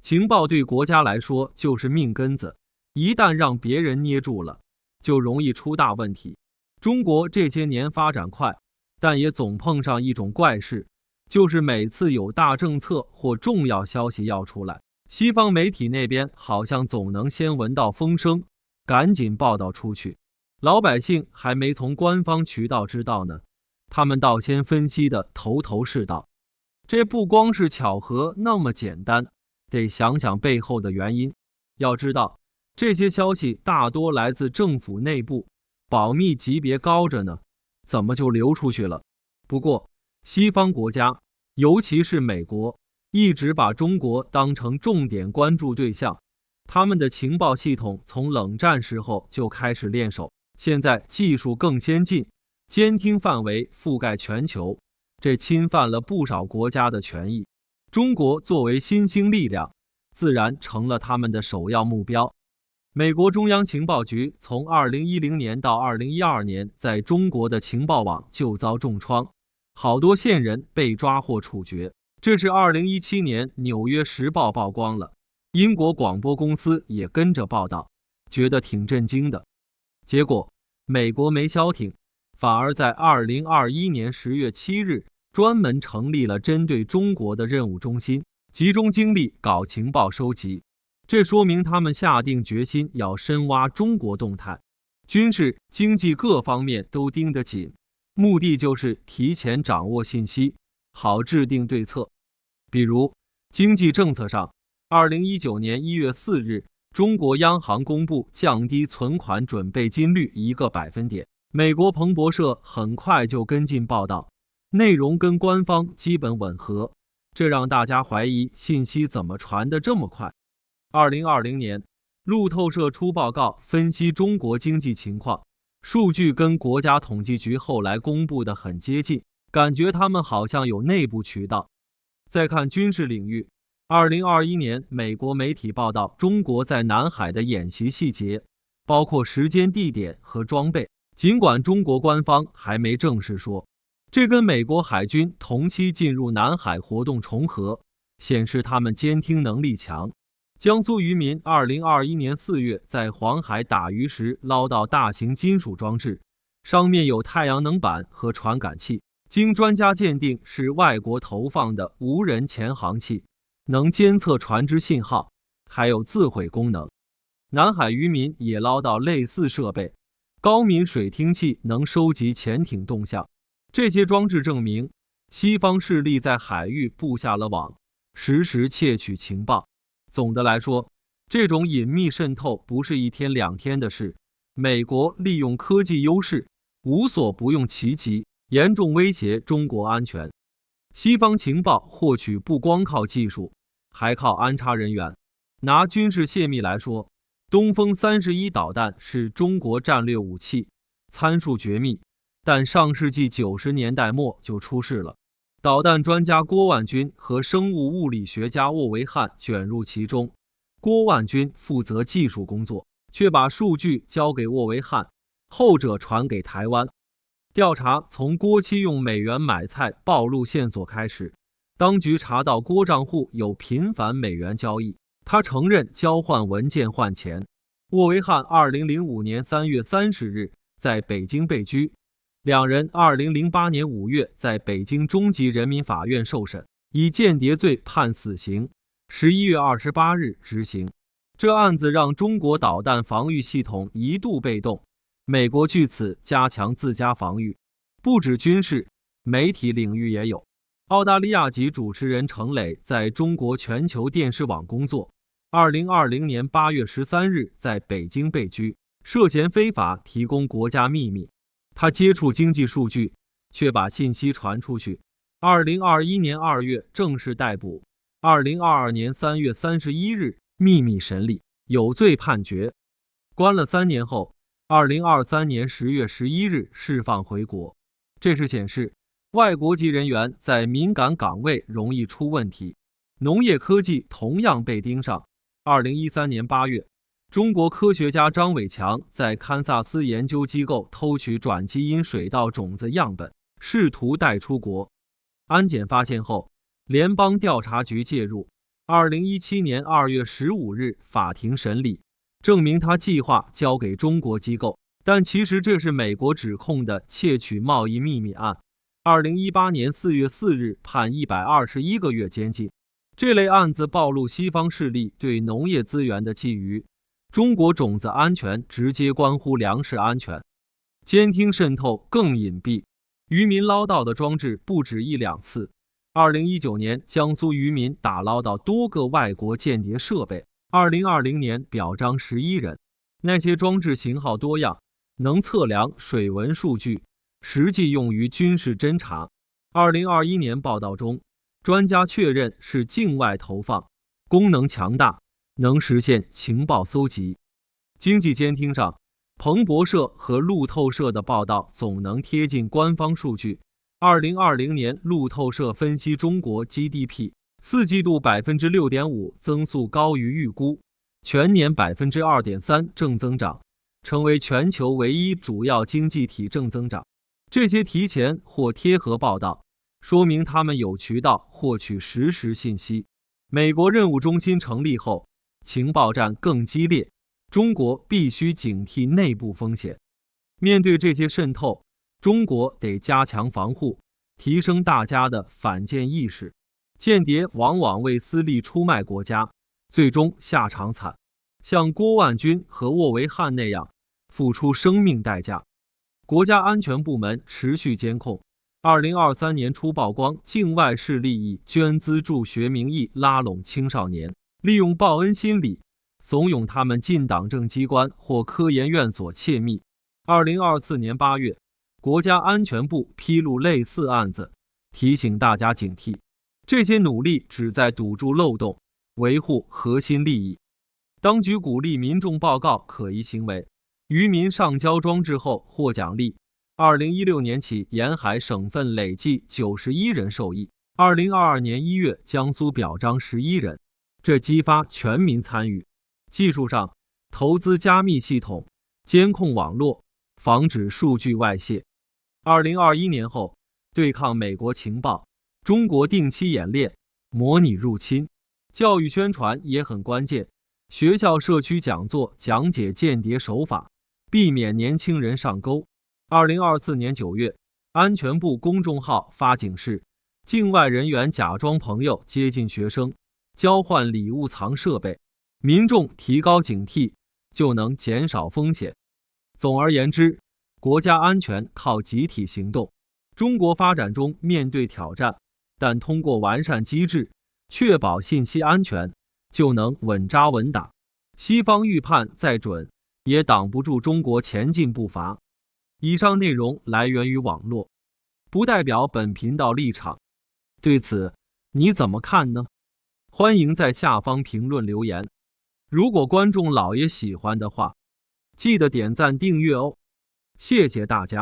情报对国家来说就是命根子，一旦让别人捏住了，就容易出大问题。中国这些年发展快，但也总碰上一种怪事，就是每次有大政策或重要消息要出来，西方媒体那边好像总能先闻到风声，赶紧报道出去。老百姓还没从官方渠道知道呢，他们倒先分析的头头是道。这不光是巧合那么简单，得想想背后的原因。要知道，这些消息大多来自政府内部，保密级别高着呢，怎么就流出去了？不过，西方国家，尤其是美国，一直把中国当成重点关注对象。他们的情报系统从冷战时候就开始练手，现在技术更先进，监听范围覆盖全球，这侵犯了不少国家的权益。中国作为新兴力量，自然成了他们的首要目标。美国中央情报局从2010年到2012年在中国的情报网就遭重创，好多线人被抓或处决。这是2017年《纽约时报》曝光了，英国广播公司也跟着报道，觉得挺震惊的。结果美国没消停，反而在2021年10月7日专门成立了针对中国的任务中心，集中精力搞情报收集。这说明他们下定决心要深挖中国动态，军事、经济各方面都盯得紧，目的就是提前掌握信息，好制定对策。比如经济政策上，2019年1月4日，中国央行公布降低存款准备金率1个百分点，美国彭博社很快就跟进报道，内容跟官方基本吻合，这让大家怀疑信息怎么传得这么快。2020年，路透社出报告分析中国经济情况，数据跟国家统计局后来公布的很接近，感觉他们好像有内部渠道。再看军事领域，2021年美国媒体报道中国在南海的演习细节，包括时间、地点和装备，尽管中国官方还没正式说，这跟美国海军同期进入南海活动重合，显示他们监听能力强。江苏渔民2021年4月在黄海打鱼时捞到大型金属装置，上面有太阳能板和传感器，经专家鉴定是外国投放的无人潜航器，能监测船只信号，还有自毁功能。南海渔民也捞到类似设备，高敏水听器能收集潜艇动向。这些装置证明，西方势力在海域布下了网，实时窃取情报。总的来说，这种隐秘渗透不是1天2天的事，美国利用科技优势，无所不用其极，严重威胁中国安全。西方情报获取不光靠技术，还靠安插人员。拿军事泄密来说，东风31导弹是中国战略武器，参数绝密，但上世纪90年代末就出事了。导弹专家郭万军和生物物理学家沃维汉卷入其中，郭万军负责技术工作，却把数据交给沃维汉，后者传给台湾。调查从郭妻用美元买菜暴露线索开始，当局查到郭账户有频繁美元交易，他承认交换文件换钱。沃维汉2005年3月30日在北京被拘，两人2008年5月在北京中级人民法院受审，以间谍罪判死刑，11月28日执行。这案子让中国导弹防御系统一度被动，美国据此加强自家防御。不止军事，媒体领域也有。澳大利亚籍主持人程磊在中国全球电视网工作，2020年8月13日在北京被拘，涉嫌非法提供国家秘密。他接触经济数据，却把信息传出去。2021年2月正式逮捕，2022年3月31日秘密审理，有罪判决。关了3年后，2023年10月11日释放回国。这是显示外国籍人员在敏感岗位容易出问题。农业科技同样被盯上。2013年8月，中国科学家张伟强在堪萨斯研究机构偷取转基因水稻种子样本，试图带出国。安检发现后，联邦调查局介入。2017年2月15日，法庭审理，证明他计划交给中国机构，但其实这是美国指控的窃取贸易秘密案。2018年4月4日判121个月监禁。这类案子暴露西方势力对农业资源的觊觎，中国种子安全直接关乎粮食安全。监听渗透更隐蔽，渔民捞到的装置不止1、2次。2019年，江苏渔民打捞到多个外国间谍设备。2020年表彰11人，那些装置型号多样，能测量水文数据，实际用于军事侦察。2021年报道中，专家确认是境外投放，功能强大，能实现情报搜集。经济监听上，彭博社和路透社的报道总能贴近官方数据。2020年，路透社分析中国 GDP 4季度 6.5% 增速高于预估，全年 2.3% 正增长，成为全球唯一主要经济体正增长。这些提前或贴合报道，说明他们有渠道获取实时信息。美国任务中心成立后，情报战更激烈，中国必须警惕内部风险。面对这些渗透，中国得加强防护，提升大家的反间意识。间谍往往为私利出卖国家，最终下场惨，像郭万军和沃维汉那样付出生命代价。国家安全部门持续监控。2023年初曝光境外势力以捐资助学名义拉拢青少年，利用报恩心理，怂恿他们进党政机关或科研院所窃密。2024年8月，国家安全部披露类似案子，提醒大家警惕。这些努力旨在堵住漏洞，维护核心利益。当局鼓励民众报告可疑行为，渔民上交装置后获奖励。2016年起，沿海省份累计91人受益。2022年1月，江苏表彰11人，这激发全民参与。技术上，投资加密系统，监控网络，防止数据外泄。2021年后，对抗美国情报，中国定期演练，模拟入侵。教育宣传也很关键，学校社区讲座讲解间谍手法，避免年轻人上钩。2024年9月，安全部公众号发警示，境外人员假装朋友接近学生，交换礼物藏设备，民众提高警惕，就能减少风险。总而言之，国家安全靠集体行动。中国发展中面对挑战，但通过完善机制，确保信息安全，就能稳扎稳打。西方预判再准，也挡不住中国前进步伐。以上内容来源于网络，不代表本频道立场。对此，你怎么看呢？欢迎在下方评论留言。如果观众老爷喜欢的话，记得点赞订阅哦。谢谢大家。